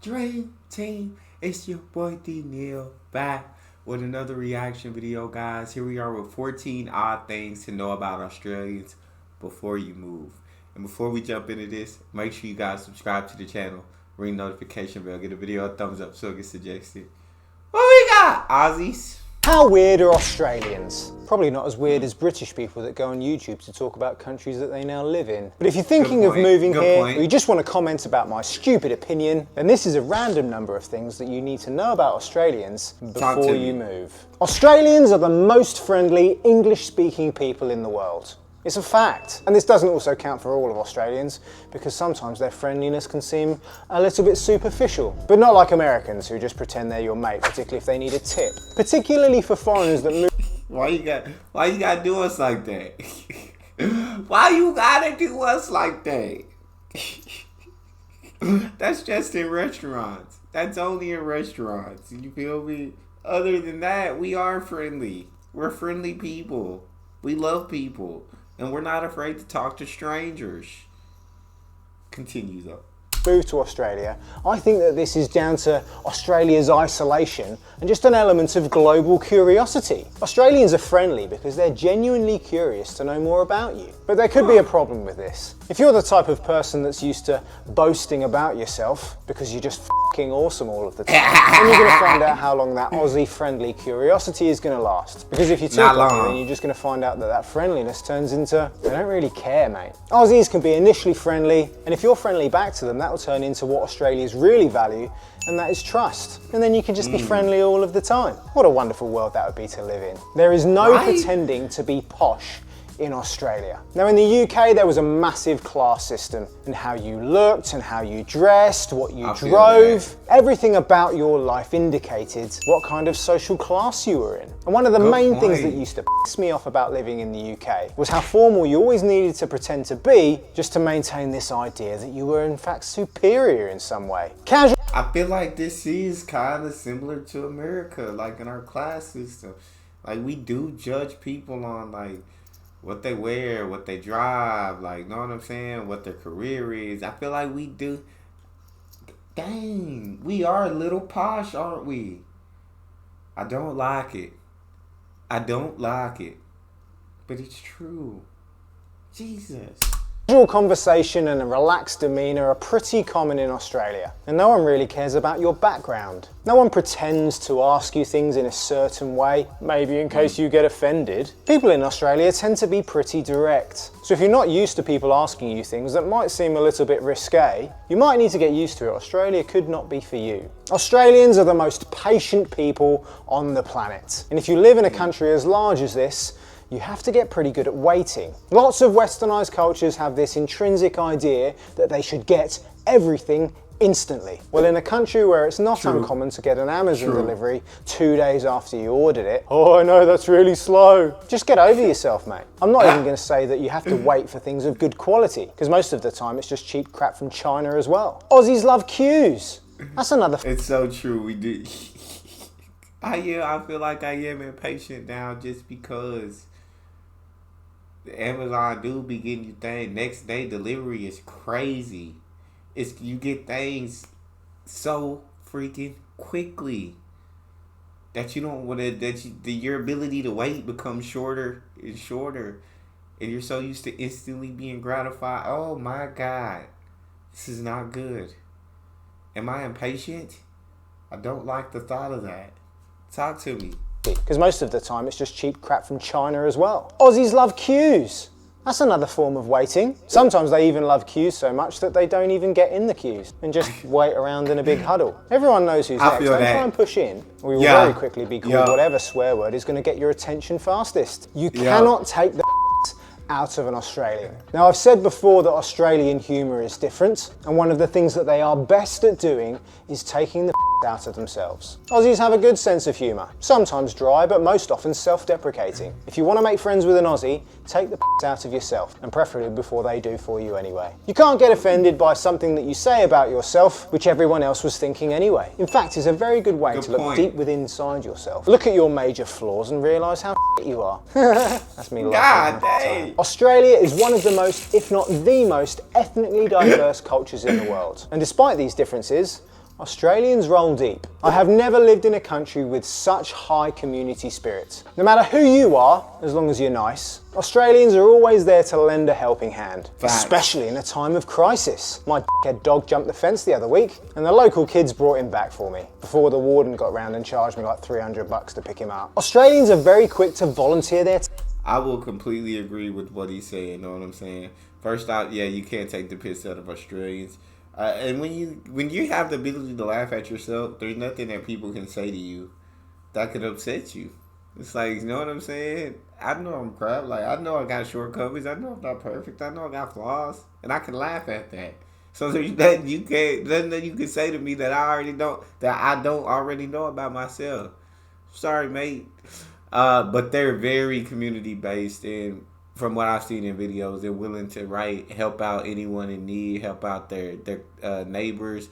Dream Team, it's your boy Neal back with another reaction video, guys. Here we are with 14 odd things to know about Australians before you move. And before we jump into this, make sure you guys subscribe to the channel, ring the notification bell, get a video a thumbs up so it gets suggested. What we got, Aussies? How weird are Australians? Probably not as weird as British people that go on YouTube to talk about countries that they now live in. But if you're thinking of moving here, or you just want to comment about my stupid opinion, then this is a random number of things that you need to know about Australians before you move. Australians are the most friendly English-speaking people in the world. It's a fact. And this doesn't also count for all of Australians, because sometimes their friendliness can seem a little bit superficial. But not like Americans who just pretend they're your mate, particularly if they need a tip. Particularly for foreigners that move. Why you gotta do us like that? Why you gotta do us like that? That's just in restaurants. That's only in restaurants. You feel me? Other than that, we are friendly. We're friendly people. We love people. And we're not afraid to talk to strangers. Continue though. Move to Australia, I think that this is down to Australia's isolation and just an element of global curiosity. Australians are friendly because they're genuinely curious to know more about you. But there could be a problem with this. If you're the type of person that's used to boasting about yourself because you're just f***ing awesome all of the time, then you're going to find out how long that Aussie friendly curiosity is going to last. Because if you're too lucky, then you're just going to find out that that friendliness turns into, they don't really care, mate. Aussies can be initially friendly, and if you're friendly back to them, that will turn into what Australians really value, and that is trust. And then you can just be friendly all of the time. What a wonderful world that would be to live in. There is no pretending to be posh in Australia. Now in the UK there was a massive class system in how you looked and how you dressed, what you drove. Everything about your life indicated what kind of social class you were in. And one of the main things that used to piss me off about living in the UK was how formal you always needed to pretend to be just to maintain this idea that you were in fact superior in some way. Casual. I feel like this is kind of similar to America, like in our class system. Like we do judge people on like what they wear, what they drive, like, know what I'm saying? What their career is. I feel like we do. Dang, we are a little posh, aren't we? I don't like it. I don't like it. But it's true. Jesus. Casual conversation and a relaxed demeanour are pretty common in Australia, and no one really cares about your background. No one pretends to ask you things in a certain way, maybe in case you get offended. People in Australia tend to be pretty direct. So if you're not used to people asking you things that might seem a little bit risque, you might need to get used to it. Australia could not be for you. Australians are the most patient people on the planet. And if you live in a country as large as this, you have to get pretty good at waiting. Lots of westernized cultures have this intrinsic idea that they should get everything instantly. Well, in a country where it's not uncommon to get an Amazon delivery 2 days after you ordered it, oh, I know that's really slow. Just get over yourself, mate. I'm not even going to say that you have to wait for things of good quality, because most of the time it's just cheap crap from China as well. Aussies love queues. That's another. It's so true, we do. I feel like I am impatient now just because the Amazon do be getting you things. Next day delivery is crazy. You get things so freaking quickly that you don't want to. Your ability to wait becomes shorter and shorter, and you're so used to instantly being gratified. Oh my God, this is not good. Am I impatient? I don't like the thought of that. Talk to me. Because most of the time it's just cheap crap from China as well. Aussies love queues. That's another form of waiting. Sometimes they even love queues so much that they don't even get in the queues and just wait around in a big huddle. Everyone knows who's next. Don't try and push in, or you will very quickly be called whatever swear word is going to get your attention fastest. You cannot take the out of an Australian. Now, I've said before that Australian humour is different, and one of the things that they are best at doing is taking the out of themselves. Aussies have a good sense of humour, sometimes dry, but most often self-deprecating. If you want to make friends with an Aussie, take the out of yourself, and preferably before they do for you anyway. You can't get offended by something that you say about yourself, which everyone else was thinking anyway. In fact, it's a very good way to look deep within inside yourself. Look at your major flaws and realise how you are. That's me laughing. God dang. Australia is one of the most, if not the most, ethnically diverse cultures in the world. And despite these differences, Australians roll deep. I have never lived in a country with such high community spirit. No matter who you are, as long as you're nice, Australians are always there to lend a helping hand, especially in a time of crisis. My dickhead dog jumped the fence the other week, and the local kids brought him back for me, before the warden got round and charged me like $300 to pick him up. Australians are very quick to volunteer their I will completely agree with what he's saying, know what I'm saying? First out, yeah, you can't take the piss out of Australians. And when you have the ability to laugh at yourself, there's nothing that people can say to you that could upset you. It's like, you know what I'm saying? I know I'm crap. Like, I know I got shortcomings. I know I'm not perfect. I know I got flaws. And I can laugh at that. So there's nothing you can say to me that I don't already know about myself. Sorry, mate. But they're very community based, and from what I've seen in videos, they're willing to help out anyone in need, help out their neighbors,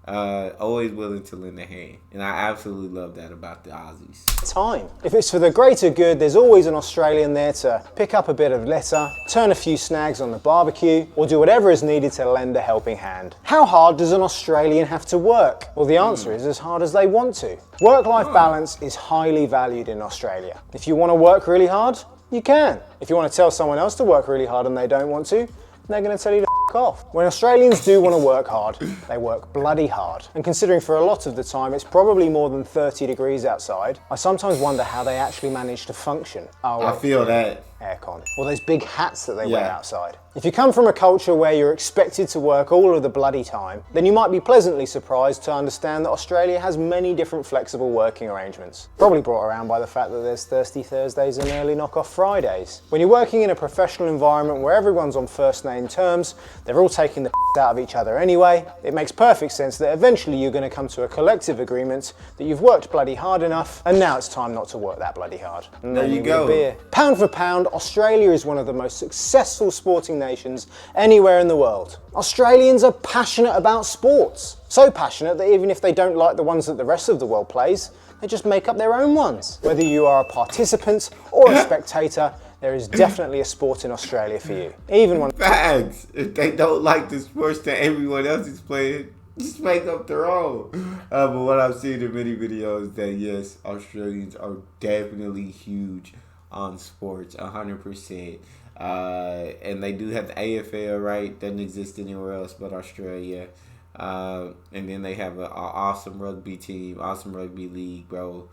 always willing to lend a hand. And I absolutely love that about the Aussies. time. If it's for the greater good, there's always an Australian there to pick up a bit of litter, turn a few snags on the barbecue, or do whatever is needed to lend a helping hand. How hard does an Australian have to work? Well, the answer is as hard as they want to. Work-life balance is highly valued in Australia. If you want to work really hard, you can. If you want to tell someone else to work really hard and they don't want to, they're going to tell you to f*** off. When Australians do want to work hard, they work bloody hard. And considering for a lot of the time it's probably more than 30 degrees outside, I sometimes wonder how they actually manage to function. Oh, I feel that. Aircon. Or those big hats that they wear outside. If you come from a culture where you're expected to work all of the bloody time, then you might be pleasantly surprised to understand that Australia has many different flexible working arrangements. Probably brought around by the fact that there's Thirsty Thursdays and early knock-off Fridays. When you're working in a professional environment where everyone's on first name terms, they're all taking the out of each other anyway, it makes perfect sense that eventually you're going to come to a collective agreement that you've worked bloody hard enough and now it's time not to work that bloody hard. And there you go. Beer. Pound for pound, Australia is one of the most successful sporting nations anywhere in the world. Australians are passionate about sports. So passionate that even if they don't like the ones that the rest of the world plays, they just make up their own ones. Whether you are a participant or a spectator, there is definitely a sport in Australia for you. Even when Facts. If they don't like the sports that everyone else is playing, just make up their own. But what I've seen in many videos that yes, Australians are definitely huge on sports, 100%. And they do have the AFL, right? Doesn't exist anywhere else but Australia. And then they have an awesome rugby team, awesome rugby league, bro.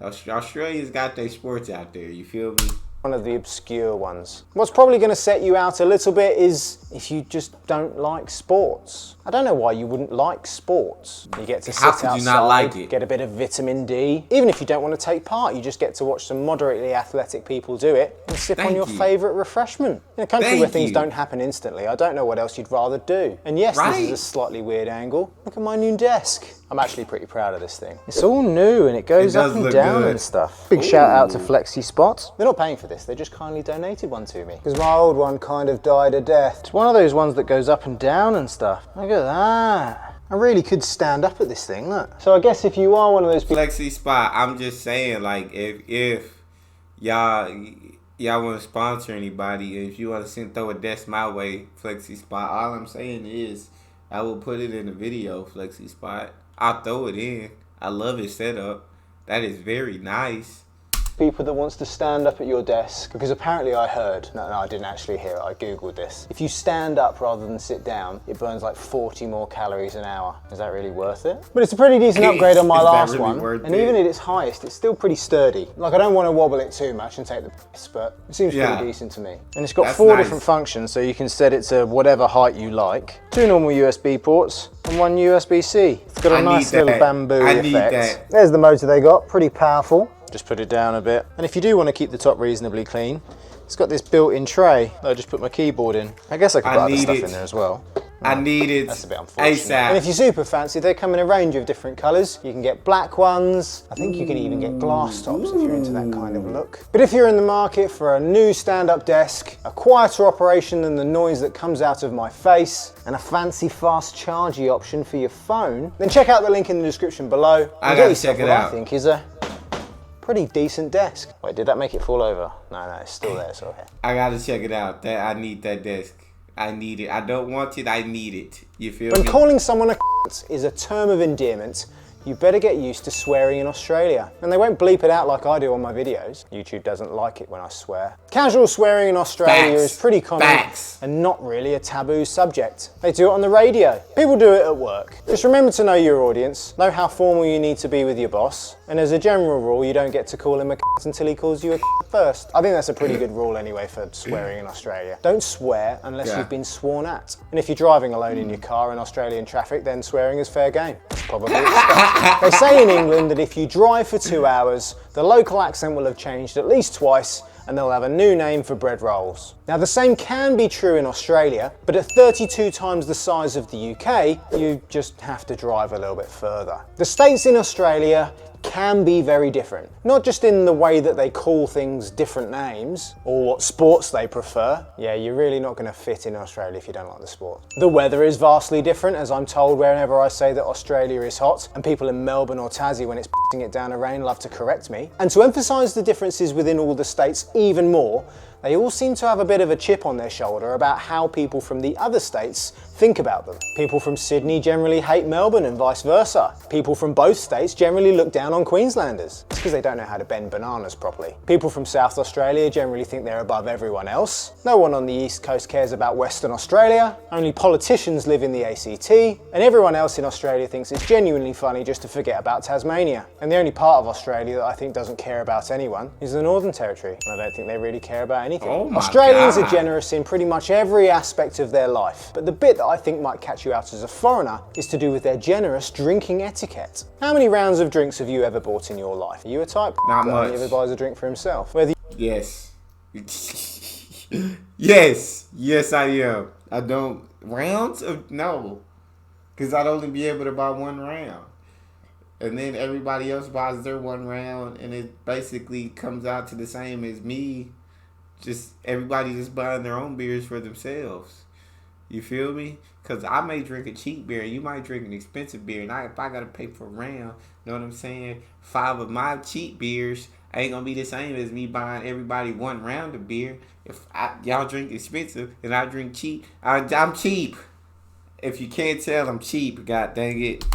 Australia's got their sports out there, you feel me? One of the obscure ones. What's probably going to set you out a little bit is if you just don't like sports. I don't know why you wouldn't like sports. You get to sit outside, you not like it? Get a bit of vitamin D. Even if you don't want to take part, you just get to watch some moderately athletic people do it and sip on your favourite refreshment. In a country where things don't happen instantly, I don't know what else you'd rather do. And yes, this is a slightly weird angle. Look at my new desk. I'm actually pretty proud of this thing. It's all new and it goes up and down and stuff. Big shout out to Flexi Spot. They're not paying for this, they just kindly donated one to me. Because my old one kind of died a death. It's one of those ones that goes up and down and stuff. Look at that. I really could stand up at this thing, look. So I guess if you are one of those people... Flexi Spot, I'm just saying, like, if y'all want to sponsor anybody, if you want to throw a desk my way, Flexi Spot, all I'm saying is I will put it in the video, Flexi Spot. I'll throw it in. I love his setup. That is very nice. People that wants to stand up at your desk, because apparently I heard, no I didn't actually hear it, I googled this. If you stand up rather than sit down, it burns like 40 more calories an hour. Is that really worth it? But it's a pretty decent upgrade on my last one, and even at its highest, it's still pretty sturdy. Like I don't want to wobble it too much and take the piss, but it seems pretty decent to me. And it's got four different functions, so you can set it to whatever height you like. 2 normal USB ports and 1 USB-C. It's got a nice little bamboo effect. There's the motor they got, pretty powerful. Just put it down a bit. And if you do want to keep the top reasonably clean, it's got this built-in tray that I just put my keyboard in. I guess I could put other stuff in there as well. I need it. That's a bit unfortunate. ASAP. And if you're super fancy, they come in a range of different colours. You can get black ones. I think you can even get glass tops if you're into that kind of look. But if you're in the market for a new stand-up desk, a quieter operation than the noise that comes out of my face, and a fancy fast charging option for your phone, then check out the link in the description below. I gotta check it out. I think is a pretty decent desk. Wait, did that make it fall over? No, it's still there, so okay. I gotta check it out. I need that desk. I need it. I don't want it. I need it. You feel When me? calling someone a is a term of endearment, you better get used to swearing in Australia. And they won't bleep it out like I do on my videos. YouTube doesn't like it when I swear. Casual swearing in Australia is pretty common and not really a taboo subject. They do it on the radio. People do it at work. Just remember to know your audience, know how formal you need to be with your boss, and as a general rule, you don't get to call him a until he calls you a first. I think that's a pretty good rule anyway for swearing in Australia. Don't swear unless you've been sworn at. And if you're driving alone in your car in Australian traffic, then swearing is fair game. It's probably expected. They say in England that if you drive for 2 hours, the local accent will have changed at least twice and they'll have a new name for bread rolls. Now the same can be true in Australia, but at 32 times the size of the UK, you just have to drive a little bit further. The states in Australia can be very different. Not just in the way that they call things different names or what sports they prefer. Yeah, you're really not going to fit in Australia if you don't like the sport. The weather is vastly different, as I'm told whenever I say that Australia is hot, and people in Melbourne or Tassie when it's it down to rain love to correct me. And to emphasise the differences within all the states even more, they all seem to have a bit of a chip on their shoulder about how people from the other states think about them. People from Sydney generally hate Melbourne and vice versa. People from both states generally look down on Queenslanders. It's because they don't know how to bend bananas properly. People from South Australia generally think they're above everyone else. No one on the East Coast cares about Western Australia. Only politicians live in the ACT. And everyone else in Australia thinks it's genuinely funny just to forget about Tasmania. And the only part of Australia that I think doesn't care about anyone is the Northern Territory. And I don't think they really care about anything. Australians are generous in pretty much every aspect of their life, but the bit that I think might catch you out as a foreigner is to do with their generous drinking etiquette. How many rounds of drinks have you ever bought in your life? Are you a type Not that much. only ever buys a drink for himself? Yes. Yes, I am. I don't rounds of no, because I'd only be able to buy one round. And then everybody else buys their one round, and it basically comes out to the same as me. Just everybody just buying their own beers for themselves. You feel me? Because I may drink a cheap beer, and you might drink an expensive beer, and if I got to pay for a round, you know what I'm saying? 5 of my cheap beers ain't going to be the same as me buying everybody one round of beer. If y'all drink expensive, and I drink cheap, I'm cheap. If you can't tell, I'm cheap. God dang it.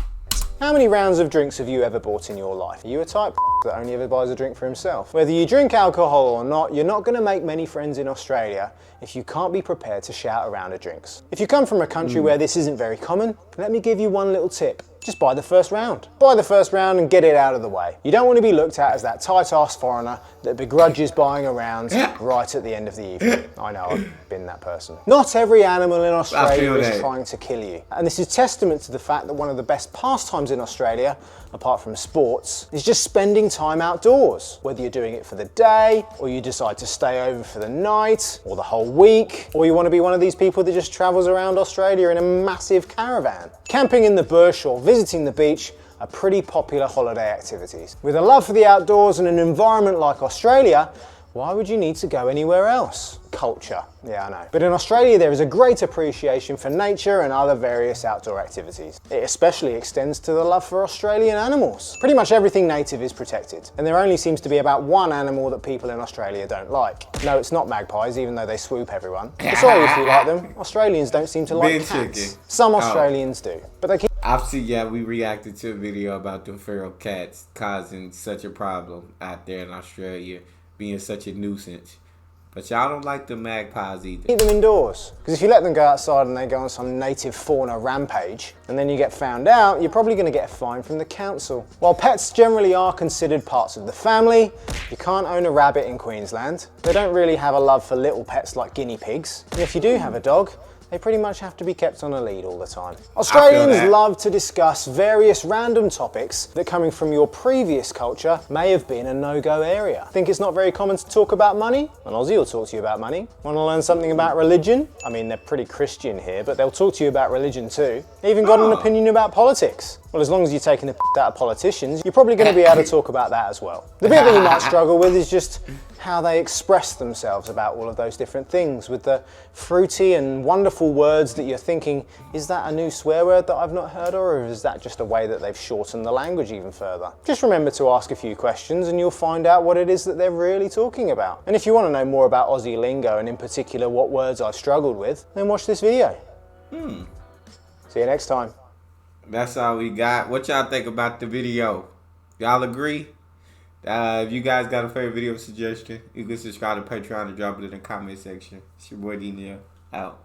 How many rounds of drinks have you ever bought in your life? Are you a type that only ever buys a drink for himself? Whether you drink alcohol or not, you're not going to make many friends in Australia if you can't be prepared to shout a round of drinks. If you come from a country where this isn't very common, let me give you one little tip. Just buy the first round. Buy the first round and get it out of the way. You don't want to be looked at as that tight-ass foreigner that begrudges buying a round right at the end of the evening. I know, I've been that person. Not every animal in Australia is trying to kill you. And this is testament to the fact that one of the best pastimes in Australia, apart from sports, is just spending time outdoors. Whether you're doing it for the day, or you decide to stay over for the night, or the whole week, or you want to be one of these people that just travels around Australia in a massive caravan. Camping in the bush or visiting the beach are pretty popular holiday activities. With a love for the outdoors and an environment like Australia, why would you need to go anywhere else? Culture. Yeah, I know. But in Australia, there is a great appreciation for nature and other various outdoor activities. It especially extends to the love for Australian animals. Pretty much everything native is protected, and there only seems to be about one animal that people in Australia don't like. No, it's not magpies, even though they swoop everyone. But sorry if you like them. Australians don't seem to like cats. Some Australians do, but they keep... We reacted to a video about the feral cats causing such a problem out there in Australia, being such a nuisance. But y'all don't like the magpies either. Keep them indoors. Because if you let them go outside and they go on some native fauna rampage, and then you get found out, you're probably going to get a fine from the council. While pets generally are considered parts of the family, you can't own a rabbit in Queensland. They don't really have a love for little pets like guinea pigs. And if you do have a dog, they pretty much have to be kept on a lead all the time. Australians love to discuss various random topics that, coming from your previous culture, may have been a no-go area. Think it's not very common to talk about money? An Aussie will talk to you about money. Want to learn something about religion? I mean, they're pretty Christian here, but they'll talk to you about religion too. They even got an opinion about politics. Well, as long as you're taking the out of politicians, you're probably going to be able to talk about that as well. The bit that you might struggle with is just how they express themselves about all of those different things with the fruity and wonderful words that you're thinking, is that a new swear word that I've not heard, or is that just a way that they've shortened the language even further? Just remember to ask a few questions and you'll find out what it is that they're really talking about. And if you want to know more about Aussie lingo and in particular what words I've struggled with, then watch this video. See you next time. That's all we got. What y'all think about the video? Y'all agree? If you guys got a favorite video suggestion, you can subscribe to Patreon and drop it in the comment section. It's your boy Neal. Out.